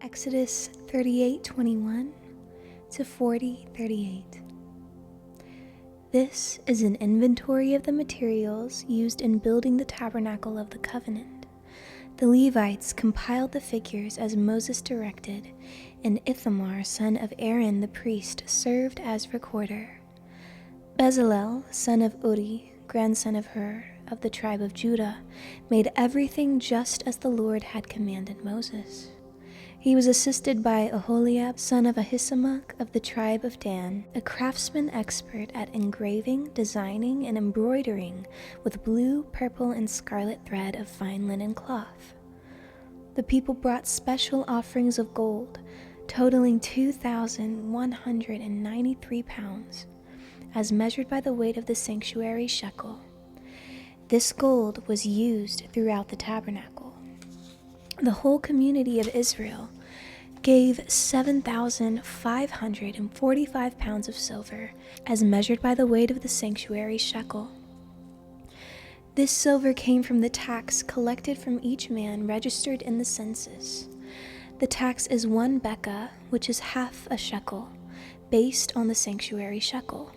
Exodus 38:21 to 40:38. This is an inventory of the materials used in building the tabernacle of the covenant. The Levites compiled the figures as Moses directed, and Ithamar, son of Aaron the priest, served as recorder. Bezalel, son of Uri, grandson of Hur, of the tribe of Judah, made everything just as the Lord had commanded Moses. He was assisted by Aholiab, son of Ahisamach of the tribe of Dan, a craftsman expert at engraving, designing, and embroidering with blue, purple, and scarlet thread of fine linen cloth. The people brought special offerings of gold, totaling 2,193 pounds, as measured by the weight of the sanctuary shekel. This gold was used throughout the tabernacle. The whole community of Israel gave 7,545 pounds of silver, as measured by the weight of the sanctuary shekel. This silver came from the tax collected from each man registered in the census. The tax is 1 bekah, which is half a shekel, based on the sanctuary shekel.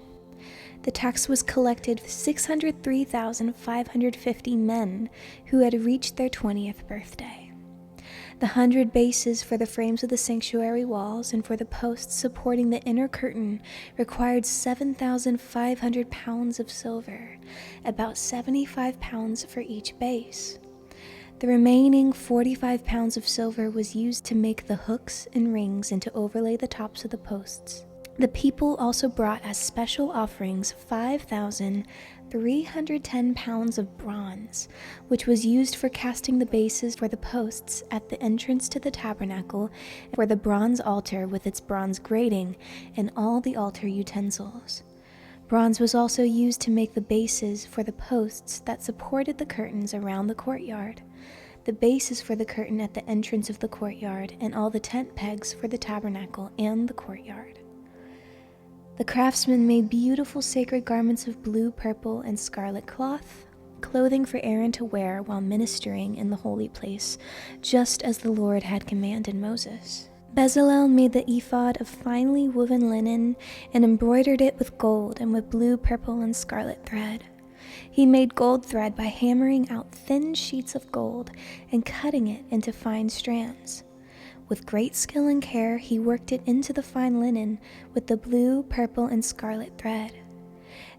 The tax was collected 603,550 men who had reached their 20th birthday. The 100 bases for the frames of the sanctuary walls and for the posts supporting the inner curtain required 7,500 pounds of silver, about 75 pounds for each base. The remaining 45 pounds of silver was used to make the hooks and rings and to overlay the tops of the posts. The people also brought as special offerings 5,310 pounds of bronze, which was used for casting the bases for the posts at the entrance to the tabernacle, for the bronze altar with its bronze grating, and all the altar utensils. Bronze was also used to make the bases for the posts that supported the curtains around the courtyard, the bases for the curtain at the entrance of the courtyard, and all the tent pegs for the tabernacle and the courtyard. The craftsmen made beautiful sacred garments of blue, purple, and scarlet cloth, clothing for Aaron to wear while ministering in the holy place, just as the Lord had commanded Moses. Bezalel made the ephod of finely woven linen and embroidered it with gold and with blue, purple, and scarlet thread. He made gold thread by hammering out thin sheets of gold and cutting it into fine strands. With great skill and care, he worked it into the fine linen with the blue, purple, and scarlet thread.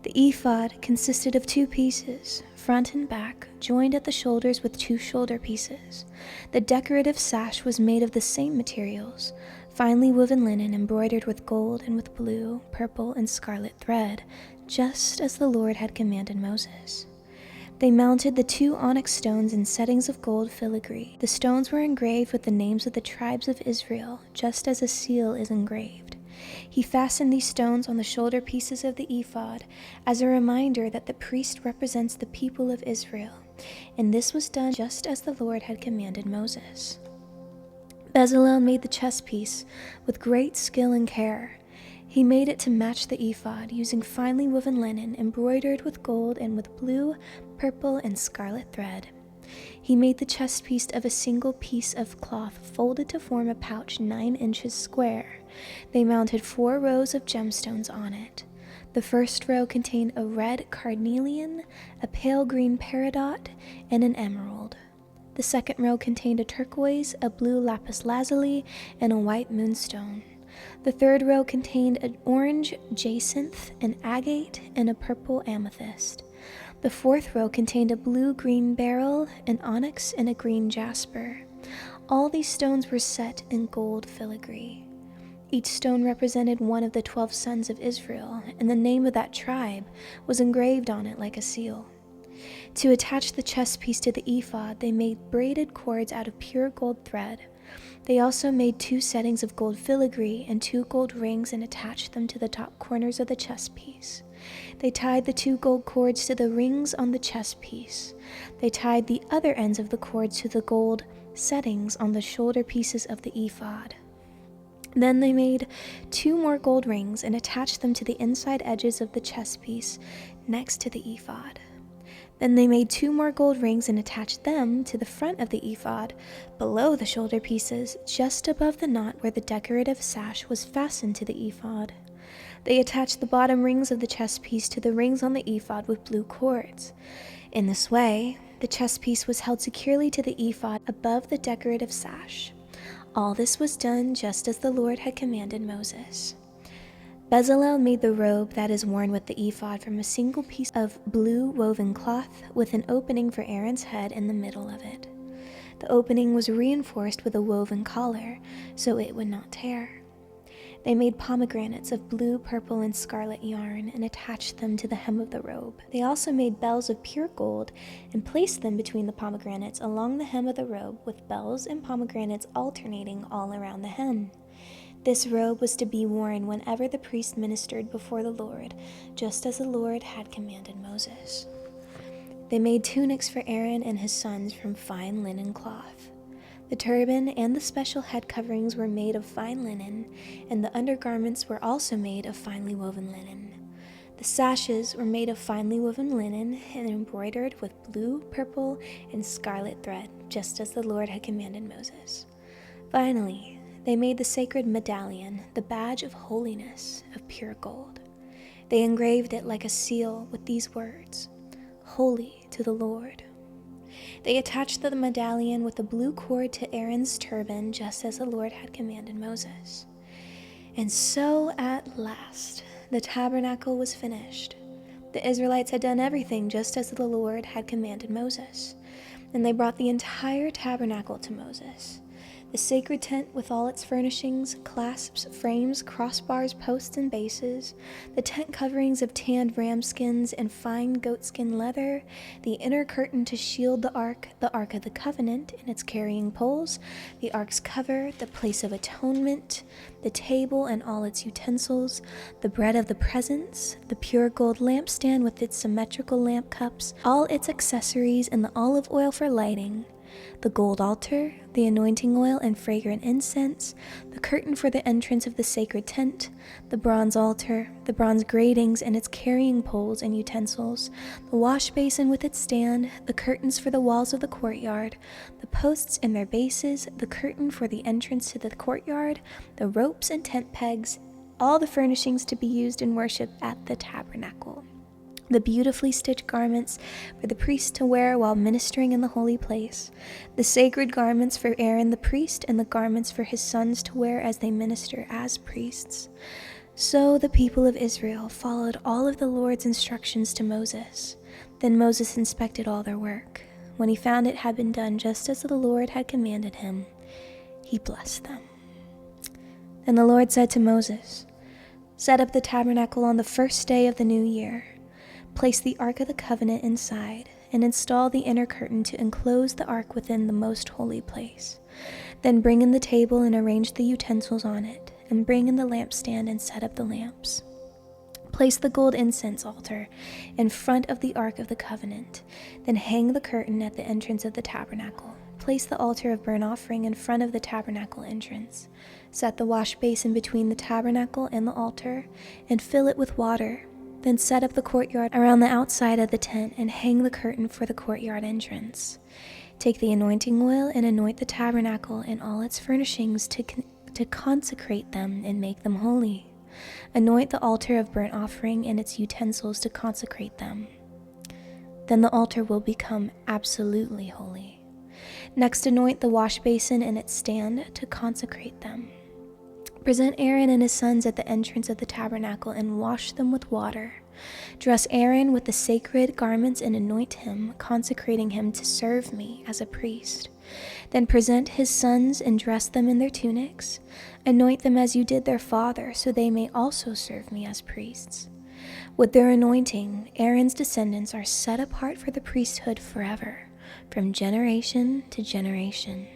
The ephod consisted of 2 pieces, front and back, joined at the shoulders with 2 shoulder pieces. The decorative sash was made of the same materials, finely woven linen embroidered with gold and with blue, purple, and scarlet thread, just as the Lord had commanded Moses. They mounted the 2 onyx stones in settings of gold filigree. The stones were engraved with the names of the tribes of Israel, just as a seal is engraved. He fastened these stones on the shoulder pieces of the ephod as a reminder that the priest represents the people of Israel, and this was done just as the Lord had commanded Moses. Bezalel made the chest piece with great skill and care. He made it to match the ephod, using finely woven linen embroidered with gold and with blue, purple, and scarlet thread. He made the chest piece of a single piece of cloth folded to form a pouch 9 inches square. They mounted 4 rows of gemstones on it. The first row contained a red carnelian, a pale green peridot, and an emerald. The second row contained a turquoise, a blue lapis lazuli, and a white moonstone. The third row contained an orange jacinth, an agate, and a purple amethyst. The fourth row contained a blue-green beryl, an onyx, and a green jasper. All these stones were set in gold filigree. Each stone represented one of the 12 sons of Israel, and the name of that tribe was engraved on it like a seal. To attach the chest piece to the ephod, they made braided cords out of pure gold thread. They also made 2 settings of gold filigree and 2 gold rings and attached them to the top corners of the chest piece. They tied the 2 gold cords to the rings on the chest piece. They tied the other ends of the cords to the gold settings on the shoulder pieces of the ephod. Then they made 2 more gold rings and attached them to the inside edges of the chest piece next to the ephod. Then they made 2 more gold rings and attached them to the front of the ephod, below the shoulder pieces, just above the knot where the decorative sash was fastened to the ephod. They attached the bottom rings of the chest piece to the rings on the ephod with blue cords. In this way, the chest piece was held securely to the ephod above the decorative sash. All this was done just as the Lord had commanded Moses. Bezalel made the robe that is worn with the ephod from a single piece of blue woven cloth with an opening for Aaron's head in the middle of it. The opening was reinforced with a woven collar so it would not tear. They made pomegranates of blue, purple, and scarlet yarn and attached them to the hem of the robe. They also made bells of pure gold and placed them between the pomegranates along the hem of the robe, with bells and pomegranates alternating all around the hem. This robe was to be worn whenever the priest ministered before the Lord, just as the Lord had commanded Moses. They made tunics for Aaron and his sons from fine linen cloth. The turban and the special head coverings were made of fine linen, and the undergarments were also made of finely woven linen. The sashes were made of finely woven linen and embroidered with blue, purple, and scarlet thread, just as the Lord had commanded Moses. Finally, they made the sacred medallion, the badge of holiness, of pure gold. They engraved it like a seal with these words, "Holy to the Lord." They attached the medallion with a blue cord to Aaron's turban, just as the Lord had commanded Moses. And so, at last, the tabernacle was finished. The Israelites had done everything just as the Lord had commanded Moses, and they brought the entire tabernacle to Moses. The sacred tent with all its furnishings, clasps, frames, crossbars, posts, and bases, the tent coverings of tanned ram skins and fine goatskin leather, the inner curtain to shield the Ark of the Covenant and its carrying poles, the Ark's cover, the place of atonement, the table and all its utensils, the bread of the presence, the pure gold lampstand with its symmetrical lamp cups, all its accessories, and the olive oil for lighting, the gold altar, the anointing oil and fragrant incense, the curtain for the entrance of the sacred tent, the bronze altar, the bronze gratings and its carrying poles and utensils, the wash basin with its stand, the curtains for the walls of the courtyard, the posts and their bases, the curtain for the entrance to the courtyard, the ropes and tent pegs, all the furnishings to be used in worship at the tabernacle. The beautifully stitched garments for the priest to wear while ministering in the holy place, the sacred garments for Aaron the priest, and the garments for his sons to wear as they minister as priests. So the people of Israel followed all of the Lord's instructions to Moses. Then Moses inspected all their work. When he found it had been done just as the Lord had commanded him, he blessed them. Then the Lord said to Moses, "Set up the tabernacle on the first day of the new year. Place the Ark of the Covenant inside, and install the inner curtain to enclose the Ark within the most holy place. Then bring in the table and arrange the utensils on it, and bring in the lampstand and set up the lamps. Place the gold incense altar in front of the Ark of the Covenant, then hang the curtain at the entrance of the tabernacle. Place the altar of burnt offering in front of the tabernacle entrance. Set the wash basin between the tabernacle and the altar, and fill it with water. Then set up the courtyard around the outside of the tent and hang the curtain for the courtyard entrance. Take the anointing oil and anoint the tabernacle and all its furnishings to consecrate them and make them holy. Anoint the altar of burnt offering and its utensils to consecrate them. Then the altar will become absolutely holy. Next, anoint the wash basin and its stand to consecrate them. Present Aaron and his sons at the entrance of the tabernacle and wash them with water. Dress Aaron with the sacred garments and anoint him, consecrating him to serve me as a priest. Then present his sons and dress them in their tunics. Anoint them as you did their father, so they may also serve me as priests. With their anointing, Aaron's descendants are set apart for the priesthood forever, from generation to generation."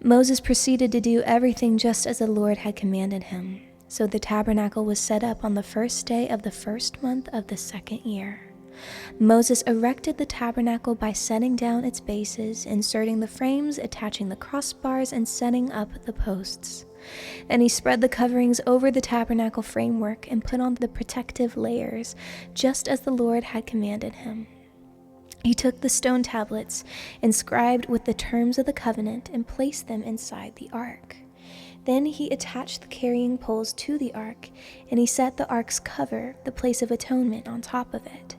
Moses proceeded to do everything just as the Lord had commanded him. So the tabernacle was set up on the first day of the first month of the second year. Moses erected the tabernacle by setting down its bases, inserting the frames, attaching the crossbars, and setting up the posts. Then he spread the coverings over the tabernacle framework and put on the protective layers, just as the Lord had commanded him. He took the stone tablets inscribed with the terms of the covenant and placed them inside the ark. Then he attached the carrying poles to the ark, and he set the ark's cover, the place of atonement, on top of it.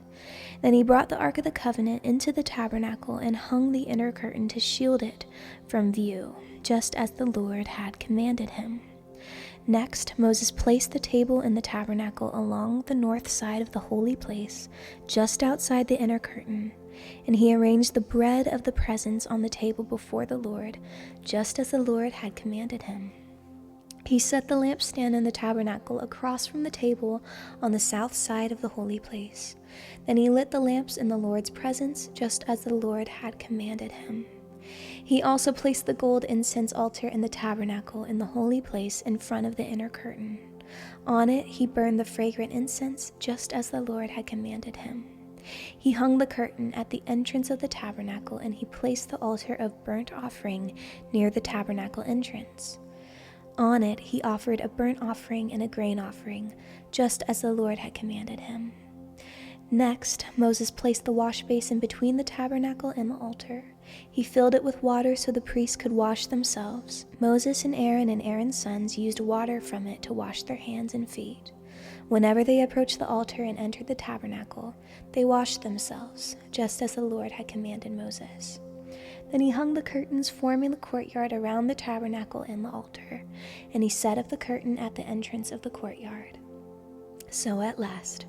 Then he brought the ark of the covenant into the tabernacle and hung the inner curtain to shield it from view, just as the Lord had commanded him. Next, Moses placed the table in the tabernacle along the north side of the holy place, just outside the inner curtain, and he arranged the bread of the presence on the table before the Lord, just as the Lord had commanded him. He set the lampstand in the tabernacle across from the table on the south side of the holy place. Then he lit the lamps in the Lord's presence, just as the Lord had commanded him. He also placed the gold incense altar in the tabernacle in the holy place in front of the inner curtain. On it he burned the fragrant incense, just as the Lord had commanded him. He hung the curtain at the entrance of the tabernacle, and he placed the altar of burnt offering near the tabernacle entrance. On it he offered a burnt offering and a grain offering, just as the Lord had commanded him. Next, Moses placed the wash basin between the tabernacle and the altar. He filled it with water so the priests could wash themselves. Moses and Aaron's sons used water from it to wash their hands and feet. Whenever they approached the altar and entered the tabernacle, they washed themselves, just as the Lord had commanded Moses. Then he hung the curtains forming the courtyard around the tabernacle and the altar, and he set up the curtain at the entrance of the courtyard. So at last,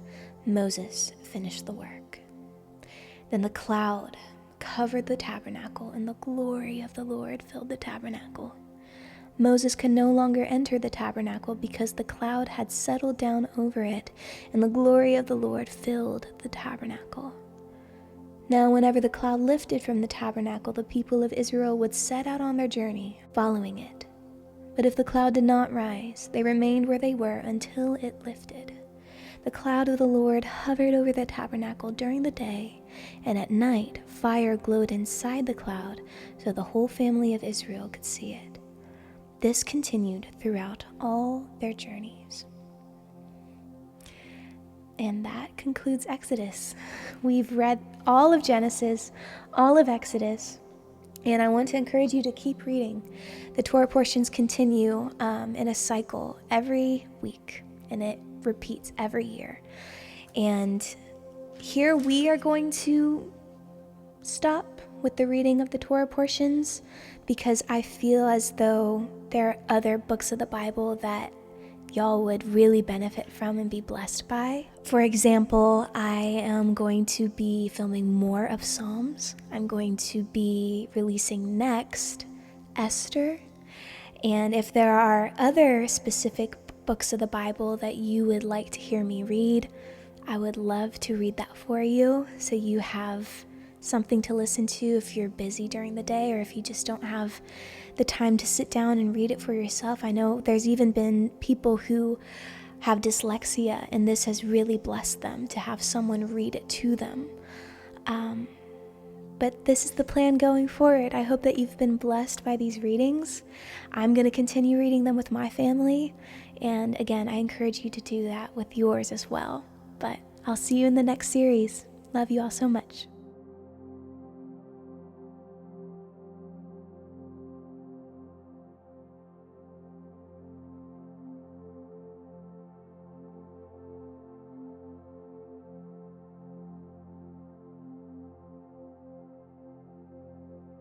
Moses finished the work. Then the cloud covered the tabernacle, and the glory of the Lord filled the tabernacle. Moses could no longer enter the tabernacle because the cloud had settled down over it, and the glory of the Lord filled the tabernacle. Now, whenever the cloud lifted from the tabernacle, the people of Israel would set out on their journey, following it. But if the cloud did not rise, they remained where they were until it lifted. The cloud of the Lord hovered over the tabernacle during the day, and at night fire glowed inside the cloud so the whole family of Israel could see it. This continued throughout all their journeys. And that concludes Exodus. We've read all of Genesis, all of Exodus, and I want to encourage you to keep reading. The Torah portions continue in a cycle every week, and it repeats every year. And here we are going to stop with the reading of the Torah portions because I feel as though there are other books of the Bible that y'all would really benefit from and be blessed by. For example, I am going to be filming more of Psalms. I'm going to be releasing next Esther. And if there are other specific books of the Bible that you would like to hear me read, I would love to read that for you so you have something to listen to if you're busy during the day or if you just don't have the time to sit down and read it for yourself. I know there's even been people who have dyslexia, and this has really blessed them to have someone read it to them. But this is the plan going forward. I hope that you've been blessed by these readings. I'm going to continue reading them with my family. And again, I encourage you to do that with yours as well. But I'll see you in the next series. Love you all so much.